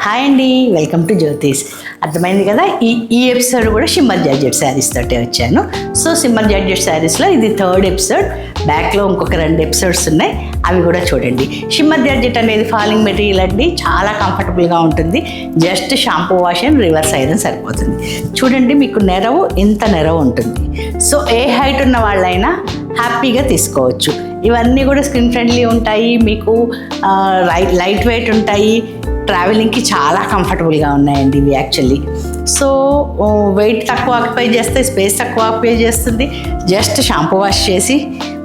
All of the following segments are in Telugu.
హాయ్ అండి, వెల్కమ్ టు జ్యోతిష్. అర్థమైంది కదా. ఈ ఎపిసోడ్ కూడా షిమ్మర్ జార్జెట్ శారీస్ తోటే వచ్చాను. సో షిమ్మర్ జార్జెట్ శారీస్లో ఇది 3rd ఎపిసోడ్. బ్యాక్లో ఇంకొక 2 ఎపిసోడ్స్ ఉన్నాయి, అవి కూడా చూడండి. షిమ్మర్ జార్జెట్ అనేది ఫాలింగ్ మెటీరియల్ అండి, చాలా కంఫర్టబుల్గా ఉంటుంది. Just shampoo wash and reverse iron సరిపోతుంది. చూడండి, మీకు ఇంత నెరవు ఉంటుంది. సో ఏ హైట్ ఉన్న వాళ్ళైనా హ్యాపీగా తీసుకోవచ్చు. ఇవన్నీ కూడా స్కిన్ ఫ్రెండ్లీ ఉంటాయి, మీకు లైట్ వెయిట్ ఉంటాయి, ట్రావెలింగ్కి చాలా కంఫర్టబుల్గా ఉన్నాయండి ఇవి యాక్చువల్లీ. సో వెయిట్ తక్కువ ఆక్యుపై చేస్తే, స్పేస్ తక్కువ ఆక్యుపై చేస్తుంది. జస్ట్ షాంపూ వాష్ చేసి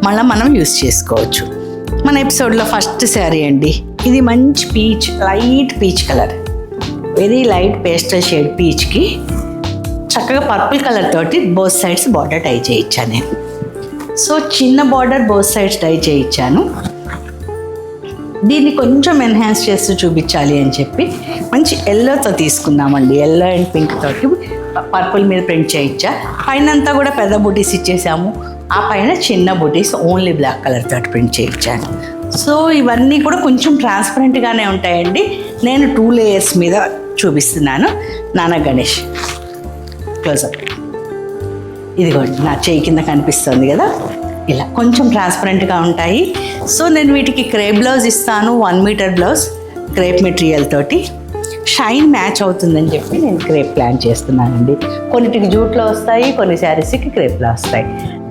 మళ్ళీ మనం యూస్ చేసుకోవచ్చు. మన ఎపిసోడ్లో ఫస్ట్ శారీ అండి, ఇది మంచి peach, light peach colour, very light pastel shade పీచ్కి చక్కగా పర్పుల్ కలర్ తోటి బోత్ సైడ్స్ బార్డర్ టై చేయించాను నేను. సో చిన్న బార్డర్ బోత్ సైడ్స్ టై చేయించాను. దీన్ని కొంచెం ఎన్హాన్స్ చేస్తూ చూపించాలి అని చెప్పి మంచి ఎల్లోతో తీసుకున్నామండి. ఎల్లో అండ్ పింక్ తోటి పర్పుల్ మీద ప్రింట్ చేయించా. పైన అంతా కూడా పెద్ద బూటీస్ ఇచ్చేసాము, ఆ పైన చిన్న బూటీస్ ఓన్లీ బ్లాక్ కలర్ తోటి ప్రింట్ చేయించాను. సో ఇవన్నీ కూడా కొంచెం ట్రాన్స్పరెంట్గానే ఉంటాయండి. నేను 2 లేయర్స్ మీద చూపిస్తున్నాను. నాన్న గణేష్ క్లోజప్, ఇదిగోండి నా చేయి కింద కనిపిస్తుంది కదా, ఇలా కొంచెం ట్రాన్స్పరెంట్గా ఉంటాయి. సో నేను వీటికి క్రేప్ బ్లౌజ్ ఇస్తాను, 1 మీటర్ బ్లౌజ్ క్రేప్ మెటీరియల్ తోటి. షైన్ మ్యాచ్ అవుతుందని చెప్పి నేను క్రేప్ ప్లాన్ చేస్తున్నానండి. కొన్నిటికి జూట్లో వస్తాయి, కొన్ని శారీస్కి క్రేప్లో వస్తాయి.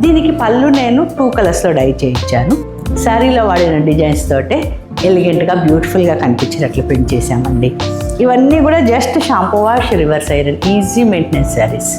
దీనికి పళ్ళు నేను 2 కలర్స్లో డై చేయించాను. శారీలో వాడిన డిజైన్స్ తోటే ఎలిగెంట్గా బ్యూటిఫుల్గా కనిపించినట్లు ప్రింట్ చేశామండి. ఇవన్నీ కూడా just shampoo wash, reverse iron, easy maintenance saris.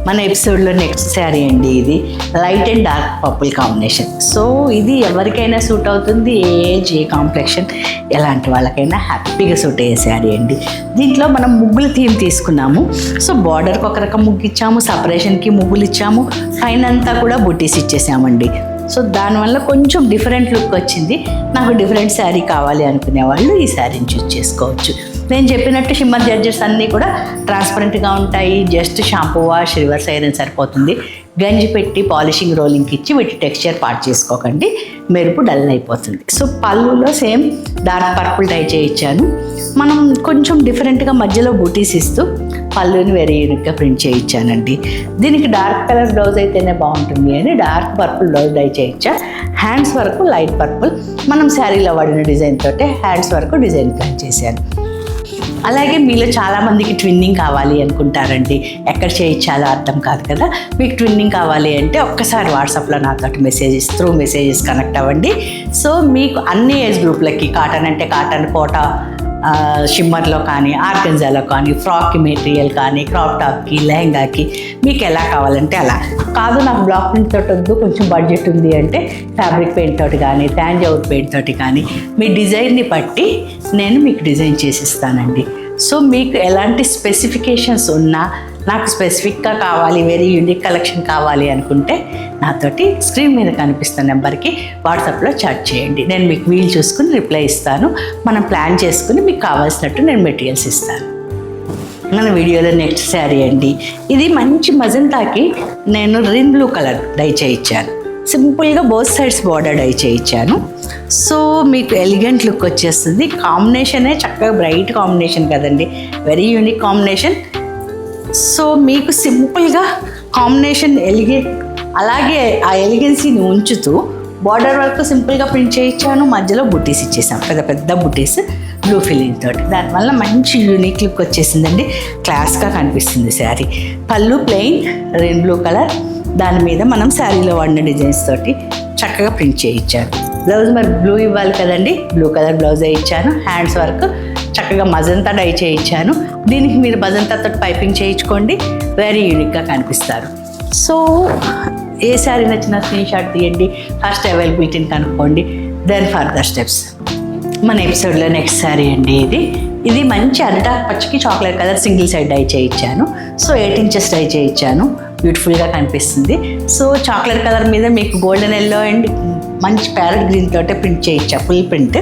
మన ఎపిసోడ్లో నెక్స్ట్ శారీ అండి, ఇది light and dark purple combination. So ఇది ఎవరికైనా సూట్ అవుతుంది, ఏ ఏజ్, ఏ కాంప్లెక్షన్, ఎలాంటి వాళ్ళకైనా హ్యాపీగా సూట్ అయ్యే శారీ అండి. దీంట్లో మనం ముగ్గుల థీమ్ తీసుకున్నాము. సో బార్డర్కి ఒక రకం ముగ్గు ఇచ్చాము, సపరేషన్కి ముగ్గులు ఇచ్చాము, పైన అంతా కూడా బుటీస్ ఇచ్చేసామండి. సో దానివల్ల కొంచెం డిఫరెంట్ లుక్ వచ్చింది. నాకు డిఫరెంట్ శారీ కావాలి అనుకునే వాళ్ళు ఈ శారీని చూస్ చేసుకోవచ్చు. నేను చెప్పినట్టు షిమ్మర్ జార్జెట్స్ అన్నీ కూడా ట్రాన్స్పరెంట్గా ఉంటాయి. Just shampoo wash, reverse iron సరిపోతుంది. గంజి పెట్టి పాలిషింగ్ రోలింగ్కి ఇచ్చి వీటి టెక్స్చర్ పార్ట్ చేసుకోకండి, మెరుపు డల్ అయిపోతుంది. సో పళ్ళులో సేమ్ డార్క్ పర్పుల్ టై చేయించాను. మనం కొంచెం డిఫరెంట్గా మధ్యలో బూటీస్ ఇస్తూ పళ్ళుని వెరీ యూనిక్గా ప్రింట్ చేయించానండి. దీనికి డార్క్ కలర్ బ్లౌజ్ అయితేనే బాగుంటుంది అని డార్క్ పర్పుల్ బ్లౌజ్ డై చేయించా. హ్యాండ్స్ వరకు లైట్ పర్పుల్, మనం శారీలో వాడిన డిజైన్ తోటే హ్యాండ్స్ వరకు డిజైన్ ప్లాన్ చేశాను. అలాగే మీలో చాలామందికి ట్విన్నింగ్ కావాలి అనుకుంటారండి, ఎక్కడ చేయించాలో అర్థం కాదు కదా. మీకు ట్విన్నింగ్ కావాలి అంటే ఒక్కసారి వాట్సాప్లో నాతో మెసేజెస్ కనెక్ట్ అవ్వండి. సో మీకు అన్ని ఏజ్ గ్రూప్లకి, కాటన్ అంటే కాటన్, కోటా, షిమ్మర్లో కానీ, ఆర్గంజాలో కానీ, ఫ్రాక్కి మెటీరియల్ కానీ, క్రాప్ టాప్కి, లెహంగాకి, మీకు ఎలా కావాలంటే అలా. కాదు నాకు బ్లాక్ ప్రింట్ తోటి వద్దు, కొంచెం బడ్జెట్ ఉంది అంటే ఫ్యాబ్రిక్ పెయింట్ తోటి కానీ, తాంజౌర్ పెయింట్ తోటి కానీ మీ డిజైన్ని బట్టి నేను మీకు డిజైన్ చేసిస్తానండి. సో మీకు ఎలాంటి స్పెసిఫికేషన్స్ ఉన్నా, నాకు స్పెసిఫిక్గా కావాలి, వెరీ యూనిక్ కలెక్షన్ కావాలి అనుకుంటే నాతోటి స్క్రీన్ మీద కనిపిస్తున్న నెంబర్కి వాట్సాప్లో చాట్ చేయండి. నేను మీకు వీలు చూసుకుని రిప్లై ఇస్తాను. మనం ప్లాన్ చేసుకుని మీకు కావాల్సినట్టు నేను మెటీరియల్స్ ఇస్తాను. మన వీడియోలో నెక్స్ట్ శారీ అండి, ఇది మంచి మజంతాకి నేను రిన్ బ్లూ కలర్ డై చేయించాను. సింపుల్గా బోత్ సైడ్స్ బార్డర్ డై చేయించాను. సో మీకు ఎలిగెంట్ లుక్ వచ్చేస్తుంది. కాంబినేషనే చక్కగా బ్రైట్ కాంబినేషన్ కదండి, వెరీ యూనిక్ కాంబినేషన్. సో మీకు సింపుల్గా కాంబినేషన్ అలాగే ఆ ఎలిగెన్సీని ఉంచుతూ బార్డర్ వరకు సింపుల్గా ప్రింట్ చేయించాను. మధ్యలో బుటీస్ ఇచ్చేసాం, పెద్ద పెద్ద బుటీస్ బ్లూ ఫిల్లింగ్ తోటి. దానివల్ల మంచి యూనిక్ లుక్ వచ్చేసిందండి, క్లాస్గా కనిపిస్తుంది శారీ. పళ్ళు ప్లెయిన్ రెయిన్ బ్లూ కలర్, దాని మీద మనం శారీలో వాడిన డిజైన్స్ తోటి చక్కగా ప్రింట్ చేయించాను. బ్లౌజ్ మరి బ్లూ ఇవ్వాలి కదండి, బ్లూ కలర్ బ్లౌజే ఇచ్చాను. హ్యాండ్స్ వరకు చక్కగా మజంతా డై చేయించాను. దీనికి మీరు మజంతాతో పైపింగ్ చేయించుకోండి, వెరీ యూనిక్గా కనిపిస్తారు. సో ఏ శారీ నచ్చినా స్క్రీన్ షాట్ తీయండి, ఫస్ట్ అవైలబిలిటీని కనుక్కోండి, దెన్ ఫర్దర్ స్టెప్స్. మన ఎపిసోడ్లో నెక్స్ట్ శారీ అండి, ఇది మంచి అరిటా పచ్చకి chocolate colour single side dye చేయించాను. సో 8 ఇంచెస్ డై చేయించాను, బ్యూటిఫుల్గా కనిపిస్తుంది. సో చాక్లెట్ కలర్ మీద మీకు గోల్డెన్ ఎల్లో అండ్ మంచి ప్యారెట్ గ్రీన్ తోటే ప్రింట్ చేయించా, ఫుల్ ప్రింట్.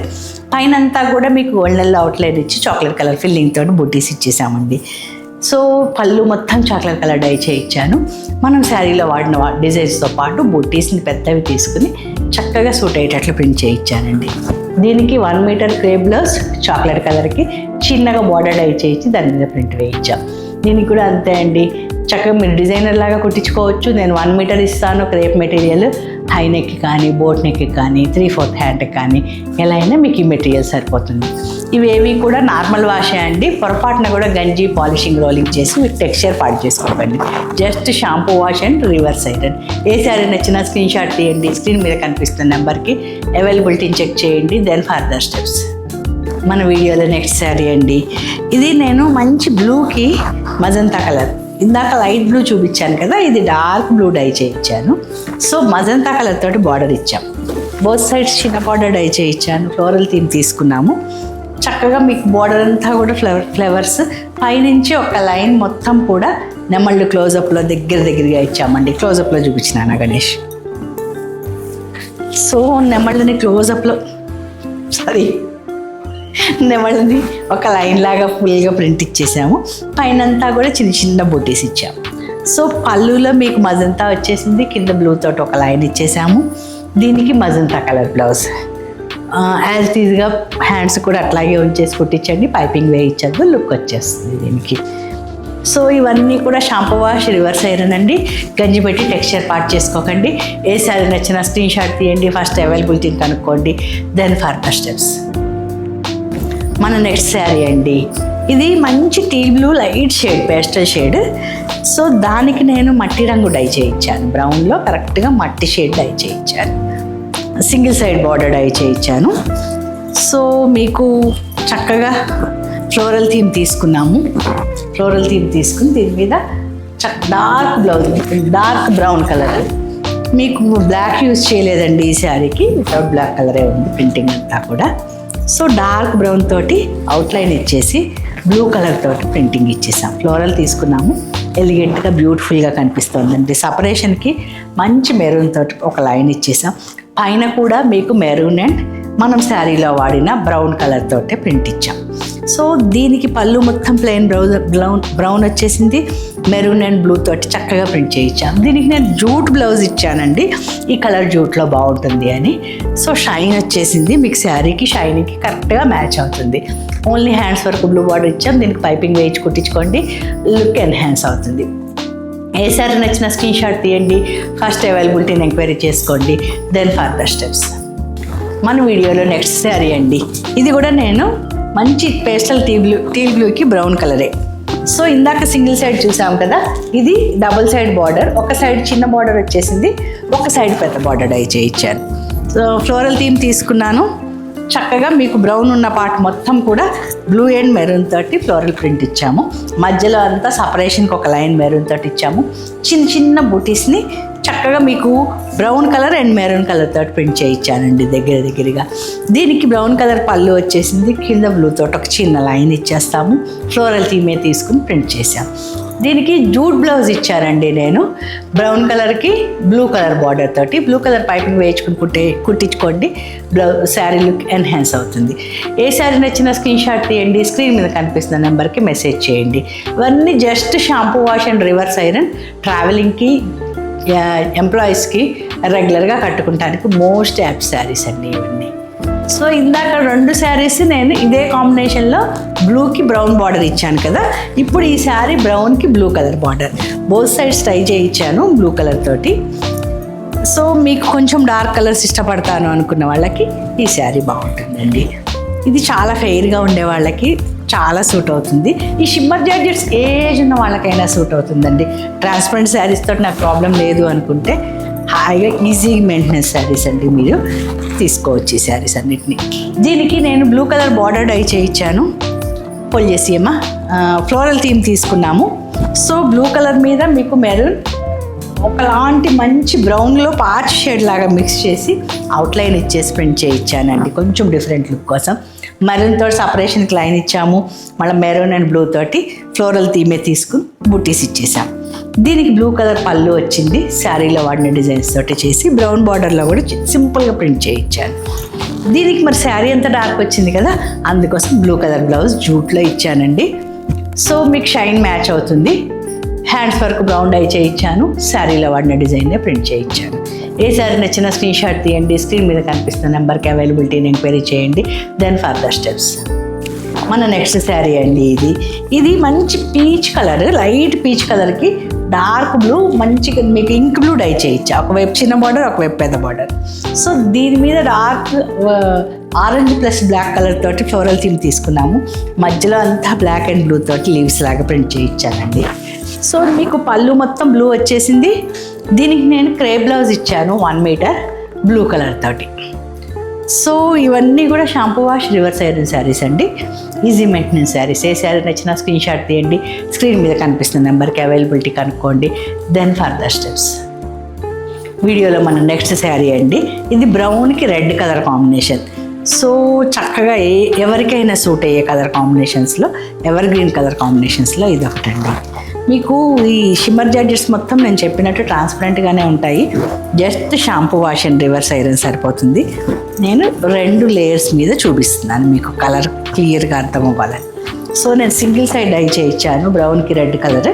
పైన అంతా కూడా మీకు గోల్డెన్ ఎల్లో అవుట్లైన్ ఇచ్చి చాక్లెట్ కలర్ ఫిల్లింగ్ తోటి బుటీస్ ఇచ్చేసామండి. సో పళ్ళు మొత్తం చాక్లెట్ కలర్ డై చేయించాను. మనం శారీలో వాడిన డిజైన్స్తో పాటు బుటీస్ని పెద్దవి తీసుకుని చక్కగా సూట్ అయ్యేటట్లు ప్రింట్ చేయించానండి. దీనికి 1 మీటర్ క్రేప్ బ్లౌజ్ చాక్లెట్ కలర్కి చిన్నగా బార్డర్ డై చేయించి దాని మీద ప్రింట్ వేయించాం. దీనికి కూడా అంతే అండి, చక్కగా మీరు డిజైనర్ లాగా కుట్టించుకోవచ్చు. నేను 1 మీటర్ ఇస్తాను క్రేప్ మెటీరియల్, హై నెక్కి కానీ బోట్ నెక్కి కానీ 3/4 హ్యాండ్కి కానీ ఎలా అయినా మీకు ఈ మెటీరియల్ సరిపోతుంది. ఇవేవి కూడా నార్మల్ వాషే అండి, పొరపాటున కూడా గంజి పాలిషింగ్ రోలింగ్ చేసి మీకు టెక్స్చర్ పాడు చేసుకోకండి. Just shampoo wash and reverse iron. ఏ శారీ నచ్చినా స్క్రీన్ షాట్ తీయండి, స్క్రీన్ మీద కనిపిస్తున్న నెంబర్కి అవైలబిలిటీని చెక్ చేయండి, దెన్ ఫర్దర్ స్టెప్స్. మన వీడియోలో నెక్స్ట్ శారీ అండి, ఇది నేను మంచి బ్లూకి మజంతా కలర్, ఇందాక లైట్ బ్లూ చూపించాను కదా, ఇది డార్క్ బ్లూ డై చేయించాను. సో మజంతా కలర్ తోటి బార్డర్ ఇచ్చాం, బోత్ సైడ్స్ చిన్న బార్డర్ డై చేయించాను. ఫ్లోరల్ థీమ్ తీసుకున్నాము. చక్కగా మీకు బార్డర్ అంతా కూడా ఫ్లవర్స్, పైనుంచి ఒక లైన్ మొత్తం కూడా నెమళ్ళు క్లోజప్లో దగ్గరగా ఇచ్చామండి. క్లోజప్లో చూపించినాను గణేష్. సో నెమళ్ళని క్లోజప్లో నెమళ్ళని ఒక లైన్ లాగా ఫుల్గా ప్రింట్ ఇచ్చేసాము. పైనంతా కూడా చిన్న బూటీస్ ఇచ్చాము. సో పళ్ళులో మీకు మజంతా వచ్చేసింది, కింద బ్లూ తోటి ఒక లైన్ ఇచ్చేసాము. దీనికి magenta colour blouse. As it ఈజ్గా హ్యాండ్స్ కూడా అట్లాగే ఉంచేసి కుట్టించండి, పైపింగ్ వేయించద్దు, లుక్ వచ్చేస్తుంది దీనికి. సో ఇవన్నీ కూడా షాంపూ వాష్ రివర్స్ ఐరన్ అండి. గంజి పెట్టి టెక్స్చర్ పార్ట్ చేసుకోకండి. ఏ శారీ నచ్చినా స్క్రీన్ షాట్ తీయండి, ఫస్ట్ అవైలబిలిటీని కనుక్కోండి, దెన్ ఫర్దర్ స్టెప్స్. మన నెక్స్ట్ శారీ అండి, ఇది మంచి టీ blue light shade, pastel shade. So దానికి నేను మట్టి రంగు డై చేయించాను, బ్రౌన్లో కరెక్ట్గా మట్టి షేడ్ డై చేయించాను. సింగిల్ సైడ్ బార్డర్ డై చేయించాను. సో మీకు చక్కగా ఫ్లోరల్ థీమ్ తీసుకున్నాము. ఫ్లోరల్ థీమ్ తీసుకుని దీని మీద dark blouse, dark brown colour. మీకు బ్లాక్ యూజ్ చేయలేదండి ఈ శారీకి, వితౌట్ బ్లాక్ కలరే ఉంది ప్రింటింగ్ అంతా కూడా. సో డార్క్ బ్రౌన్ తోటి అవుట్లైన్ ఇచ్చేసి బ్లూ కలర్ తోటి ప్రింటింగ్ ఇచ్చేసాం. ఫ్లోరల్ తీసుకున్నాము, ఎలిగెంట్గా బ్యూటిఫుల్గా కనిపిస్తుందండి. సపరేషన్కి మంచి మెరూన్ తోటి ఒక లైన్ ఇచ్చేసాం. పైన కూడా మీకు మెరూన్ అండ్ మనం శారీలో వాడిన బ్రౌన్ కలర్ తోటే ప్రింట్ ఇచ్చాం. సో దీనికి పళ్ళు మొత్తం ప్లెయిన్ బ్రౌన్ వచ్చేసింది, మెరూన్ అండ్ బ్లూ తోటి చక్కగా ప్రింట్ చేయించాం. దీనికి నేను జూట్ బ్లౌజ్ ఇచ్చానండి, ఈ కలర్ జూట్లో బాగుంటుంది అని. సో షైన్ వచ్చేసింది, మీకు శారీకి షైనింగ్కి కరెక్ట్గా మ్యాచ్ అవుతుంది. ఓన్లీ హ్యాండ్స్ వరకు బ్లూ బార్డర్ ఇచ్చాం. దీనికి పైపింగ్ వేయించి కుట్టించుకోండి, లుక్ ఎన్హాన్స్ అవుతుంది. ఏ శారీ నచ్చిన స్క్రీన్ షాట్ తీయండి, ఫస్ట్ అవైలబిలిటీని ఎంక్వైరీ చేసుకోండి, దెన్ ఫర్దర్ స్టెప్స్. మన వీడియోలో నెక్స్ట్ శారీ అండి, ఇది కూడా నేను మంచి పేస్టల్ టీ బ్లూకి బ్రౌన్ కలరే. సో ఇందాక సింగిల్ సైడ్ చూసాం కదా, ఇది డబుల్ సైడ్ బార్డర్. ఒక సైడ్ చిన్న బార్డర్ వచ్చేసింది, ఒక సైడ్ పెద్ద బార్డర్ డై చేయించాను. సో ఫ్లోరల్ థీమ్ తీసుకున్నాను. చక్కగా మీకు బ్రౌన్ ఉన్న పార్ట్ మొత్తం కూడా బ్లూ అండ్ మెరూన్ తోటి ఫ్లోరల్ ప్రింట్ ఇచ్చాము. మధ్యలో అంతా సపరేషన్కి ఒక లైన్ మెరూన్ తోటి ఇచ్చాము. చిన్న బూటీస్ని చక్కగా మీకు brown colour and maroon colour తోటి ప్రింట్ చేయించానండి దగ్గరగా. దీనికి బ్రౌన్ కలర్ పళ్ళు వచ్చేసింది, కింద బ్లూ తోటి ఒక చిన్న లైన్ ఇచ్చేస్తాము. ఫ్లోరల్ థీమే తీసుకుని ప్రింట్ చేసాం. దీనికి జూట్ బ్లౌజ్ ఇచ్చానండి నేను, బ్రౌన్ కలర్కి బ్లూ కలర్ బార్డర్ తోటి. బ్లూ కలర్ పైపింగ్ వేయించుకుని కుట్టించుకోండి, శారీ లుక్ ఎన్హాన్స్ అవుతుంది. ఏ శారీ నచ్చిన స్క్రీన్ షాట్ తీయండి, స్క్రీన్ మీద కనిపిస్తున్న నెంబర్కి మెసేజ్ చేయండి. ఇవన్నీ just shampoo wash and reverse iron, ట్రావెలింగ్కి ఎంప్లాయీస్కి రెగ్యులర్గా కట్టుకుంటానికి మోస్ట్ యాప్ట్ శారీస్ అండి ఇవన్నీ. సో ఇందాక 2 శారీస్ నేను ఇదే కాంబినేషన్లో బ్లూకి బ్రౌన్ బార్డర్ ఇచ్చాను కదా, ఇప్పుడు ఈ శారీ బ్రౌన్కి blue colour border, both sides try చేయించాను బ్లూ కలర్ తోటి. సో మీకు కొంచెం డార్క్ కలర్స్ ఇష్టపడతాను అనుకున్న వాళ్ళకి ఈ శారీ బాగుంటుందండి. ఇది చాలా ఫెయిర్గా ఉండే వాళ్ళకి చాలా సూట్ అవుతుంది. ఈ షిమ్మర్ జార్జెట్స్ ఏజ్ ఉన్న వాళ్ళకైనా సూట్ అవుతుందండి. ట్రాన్స్పరెంట్ శారీస్ తోటి నాకు ప్రాబ్లం లేదు అనుకుంటే హాయిగా ఈజీ మెయింటెనెన్స్ శారీస్ అండి, మీరు తీసుకోవచ్చు ఈ శారీస్ అన్నిటిని. దీనికి నేను బ్లూ కలర్ బార్డర్ డై చేయించాను. పొల్ చేసి అమ్మా ఫ్లోరల్ థీమ్ తీసుకున్నాము. సో బ్లూ కలర్ మీద మీకు మెరూన్ ఒకలాంటి మంచి బ్రౌన్లో పార్చ్ షేడ్ లాగా మిక్స్ చేసి అవుట్లైన్ ఇచ్చేసి ప్రింట్ చేయించానండి, కొంచెం డిఫరెంట్ లుక్ కోసం. మెరూన్ తోటి సపరేషన్కి లైన్ ఇచ్చాము, మళ్ళీ మెరూన్ అండ్ బ్లూ తోటి ఫ్లోరల్ థీమే తీసుకుని బుట్టీస్ ఇచ్చేసాం. దీనికి బ్లూ కలర్ పళ్ళు వచ్చింది, శారీలో వాడిన డిజైన్స్ తోటి చేసి బ్రౌన్ బార్డర్లో కూడా సింపుల్గా ప్రింట్ చేయించాను. దీనికి మరి శారీ అంతా డార్క్ వచ్చింది కదా, అందుకోసం బ్లూ కలర్ బ్లౌజ్ జూట్లో ఇచ్చానండి. సో మీకు షైన్ మ్యాచ్ అవుతుంది. హ్యాండ్స్ వర్క్ బ్రౌన్ డై చేయించాను. శారీలో వాడిన డిజైన్నే ప్రింట్ చేయించాను. ఏ శారీ నచ్చిన స్క్రీన్ షాట్ తీయండి, స్క్రీన్ మీద కనిపిస్తున్న నెంబర్కి అవైలబిలిటీని ఎంక్వైరీ చేయండి. Then further steps. మన నెక్స్ట్ శారీ అండి ఇది మంచి పీచ్ కలర్, లైట్ పీచ్ కలర్కి డార్క్ బ్లూ, మంచిగా మీకు ఇంక్ బ్లూ డై చేయొచ్చు. ఒకవైపు చిన్న బార్డర్, ఒకవైపు పెద్ద బార్డర్. సో దీని మీద dark orange plus black colour తోటి ఫ్లోరల్ థీమ్ తీసుకున్నాము. మధ్యలో అంతా బ్లాక్ అండ్ బ్లూ తోటి లీవ్స్ లాగా ప్రింట్ చేయించానండి. సో మీకు పళ్ళు మొత్తం బ్లూ వచ్చేసింది. దీనికి నేను క్రేప్ బ్లౌజ్ ఇచ్చాను 1 మీటర్ బ్లూ కలర్ తోటి. సో ఇవన్నీ కూడా shampoo wash reverse iron saris అండి, ఈజీ మెయింటెనెన్స్ శారీస్. ఏ శారీ నచ్చినా స్క్రీన్ షాట్ తీయండి, స్క్రీన్ మీద కనిపిస్తున్న నెంబర్కి అవైలబిలిటీ కనుక్కోండి. Then further steps. వీడియోలో మన నెక్స్ట్ శారీ అండి, ఇది బ్రౌన్కి రెడ్ కలర్ కాంబినేషన్. సో చక్కగా ఎవరికైనా సూట్ అయ్యే కలర్ కాంబినేషన్స్లో, ఎవర్ గ్రీన్ కలర్ కాంబినేషన్స్లో ఇది ఒకటండి. మీకు ఈ షిమ్మర్ జార్జెట్స్ మొత్తం నేను చెప్పినట్టు ట్రాన్స్పరెంట్గానే ఉంటాయి. Just shampoo wash and reverse iron సరిపోతుంది. నేను 2 లేయర్స్ మీద చూపిస్తున్నాను మీకు కలర్ క్లియర్గా అర్థం అవ్వాలని. సో నేను సింగిల్ సైడ్ డై చేయించాను బ్రౌన్కి రెడ్ కలర్.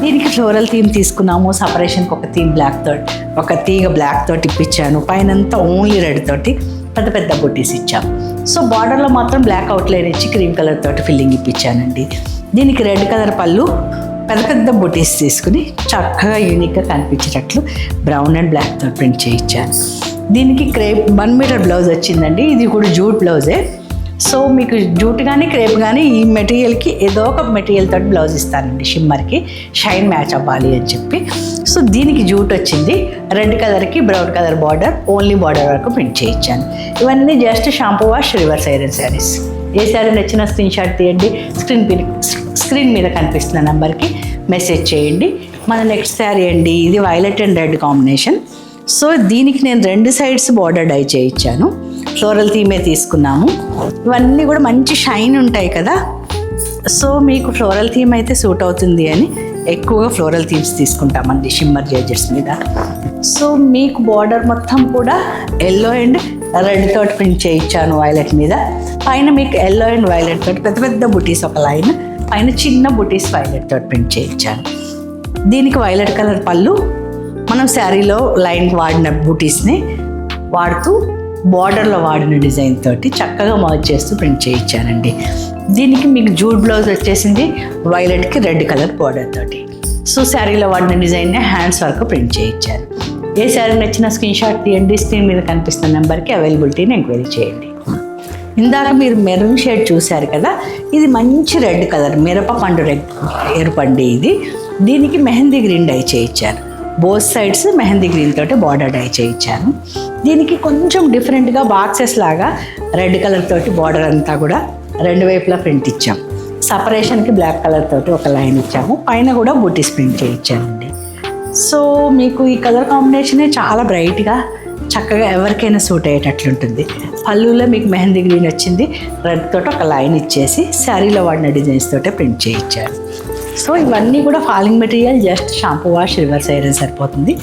దీనికి ఫ్లోరల్ థీమ్ తీసుకున్నాము. సపరేషన్కి ఒక థీమ్ బ్లాక్ తోటి, ఒక తీగ బ్లాక్ తోటి ఇప్పించాను. పైనంతా ఓన్లీ రెడ్ తోటి పెద్ద పెద్ద బుట్టీస్ ఇచ్చాము. సో బార్డర్లో మాత్రం బ్లాక్ అవుట్లైన్ ఇచ్చి క్రీమ్ కలర్ తోటి ఫిల్లింగ్ ఇప్పించానండి. దీనికి రెడ్ కలర్ పళ్ళు, పెద్ద పెద్ద బుటీస్ తీసుకుని చక్కగా యూనిక్గా కనిపించేటట్లు బ్రౌన్ అండ్ బ్లాక్ తోటి ప్రింట్ చేయించాను. దీనికి క్రేప్ 1 మీటర్ బ్లౌజ్ వచ్చిందండి. ఇది కూడా జూట్ బ్లౌజే. సో మీకు జూట్ కానీ క్రేప్ కానీ ఈ మెటీరియల్కి ఏదో ఒక మెటీరియల్ తోటి బ్లౌజ్ ఇస్తానండి, షిమ్మర్కి షైన్ మ్యాచ్ అవ్వాలి అని చెప్పి. సో దీనికి జూట్ వచ్చింది. రెడ్ కలర్కి brown colour border, only border వరకు ప్రింట్ చేయించాను. ఇవన్నీ just shampoo wash reverse iron saris. ఏ శారీ నచ్చిన స్క్రీన్ షాట్ తీయండి, స్క్రీన్ మీద కనిపిస్తున్న నెంబర్కి మెసేజ్ చేయండి. మన నెక్స్ట్ శారీ అండి, ఇది violet and red combination. So దీనికి నేను 2 సైడ్స్ బార్డర్ డై చేయించాను. ఫ్లోరల్ థీమే తీసుకున్నాము. ఇవన్నీ కూడా మంచి షైన్ ఉంటాయి కదా. సో మీకు ఫ్లోరల్ థీమ్ అయితే సూట్ అవుతుంది అని ఎక్కువగా ఫ్లోరల్ థీమ్స్ తీసుకుంటామండి షిమ్మర్ జార్జెట్స్ మీద. సో మీకు బార్డర్ మొత్తం కూడా ఎల్లో అండ్ రెడ్ తోటి ప్రింట్ చేయించాను వైలెట్ మీద. పైన మీకు ఎల్లో అండ్ వైలెట్ తోటి పెద్ద పెద్ద బుటీస్ ఒక లైన్, పైన చిన్న బుటీస్ వైలెట్ తోటి ప్రింట్ చేయించాను. దీనికి వైలెట్ కలర్ పళ్ళు, మనం శారీలో లైన్ వాడిన బుటీస్ని వాడుతూ బార్డర్లో వాడిన డిజైన్ తోటి చక్కగా మర్జ్ చేస్తూ ప్రింట్ చేయించానండి. దీనికి మీకు జూట్ బ్లౌజ్ వచ్చేసింది వైలెట్కి రెడ్ కలర్ బార్డర్ తోటి. సో శారీలో వాడిన డిజైన్నే హ్యాండ్స్ వర్క్ ప్రింట్ చేయించాను. ఏ శారీ నచ్చిన స్క్రీన్ షాట్ తీయండి, స్క్రీన్ మీద కనిపిస్తున్న నెంబర్కి అవైలబిలిటీని ఎంక్వైరీ చేయండి. ఇందాక మీరు మెరూన్ షేడ్ చూశారు కదా, ఇది మంచి రెడ్ కలర్, మిరప పండు రెడ్ ఎరుపండి ఇది. దీనికి మెహందీ గ్రీన్ డై చేయించాను. బోత్ సైడ్స్ మెహందీ గ్రీన్ తోటి బార్డర్ డై చేయించాను. దీనికి కొంచెం డిఫరెంట్గా బాక్సెస్ లాగా రెడ్ కలర్ తోటి బార్డర్ అంతా కూడా 2 వైపులా ప్రింట్ ఇచ్చాం. సపరేషన్కి బ్లాక్ కలర్ తోటి ఒక లైన్ ఇచ్చాము. పైన కూడా బుటీస్ ప్రింట్ చేయించానండి. సో మీకు ఈ కలర్ కాంబినేషనే చాలా బ్రైట్గా చక్కగా ఎవరికైనా సూట్ అయ్యేటట్లుంటుంది. పళ్ళులో మీకు మెహందీ గ్రీన్ వచ్చింది, రెడ్ తోటి ఒక లైన్ ఇచ్చేసి శారీలో వాడిన డిజైన్స్ తోటే ప్రింట్ చేయించారు. సో ఇవన్నీ కూడా falling material, just shampoo wash reverse iron సరిపోతుంది.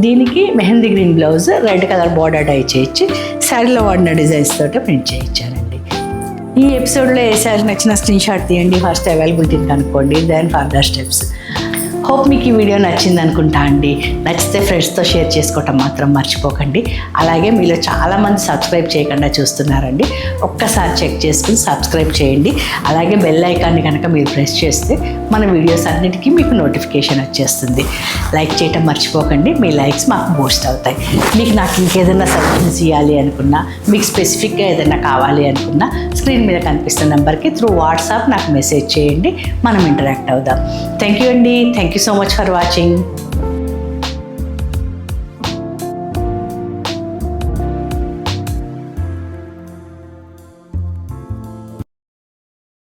దీనికి mehndi green blouse, red colour border dye చేయించి శారీలో వాడిన డిజైన్స్ తోటే ప్రింట్ చేయించానండి. ఈ ఎపిసోడ్లో ఏ శారీ నచ్చిన స్క్రీన్ షాట్ తీయండి, ఫస్ట్ అవైలబిలిటీని కనుక్కోండి. Then further steps. హోప్ మీకు ఈ వీడియో నచ్చింది అనుకుంటా అండి. నచ్చితే ఫ్రెండ్స్తో షేర్ చేసుకోవటం మాత్రం మర్చిపోకండి. అలాగే మీలో చాలామంది సబ్స్క్రైబ్ చేయకుండా చూస్తున్నారండి. ఒక్కసారి చెక్ చేసుకుని సబ్స్క్రైబ్ చేయండి. అలాగే బెల్ ఐకాన్ని కనుక మీరు ప్రెస్ చేస్తే మన వీడియోస్ అన్నిటికీ మీకు నోటిఫికేషన్ వచ్చేస్తుంది. లైక్ చేయటం మర్చిపోకండి. మీ లైక్స్ మాకు బూస్ట్ అవుతాయి. మీకు నాకు ఇంకేదైనా సజెషన్స్ ఇవ్వాలి అనుకున్నా, మీకు స్పెసిఫిక్గా ఏదైనా కావాలి అనుకున్నా స్క్రీన్ మీద కనిపిస్తున్న నెంబర్కి త్రూ వాట్సాప్ నాకు మెసేజ్ చేయండి. మనం ఇంటరాక్ట్ అవుదాం. థ్యాంక్ యూ అండి. Thank you so much for watching.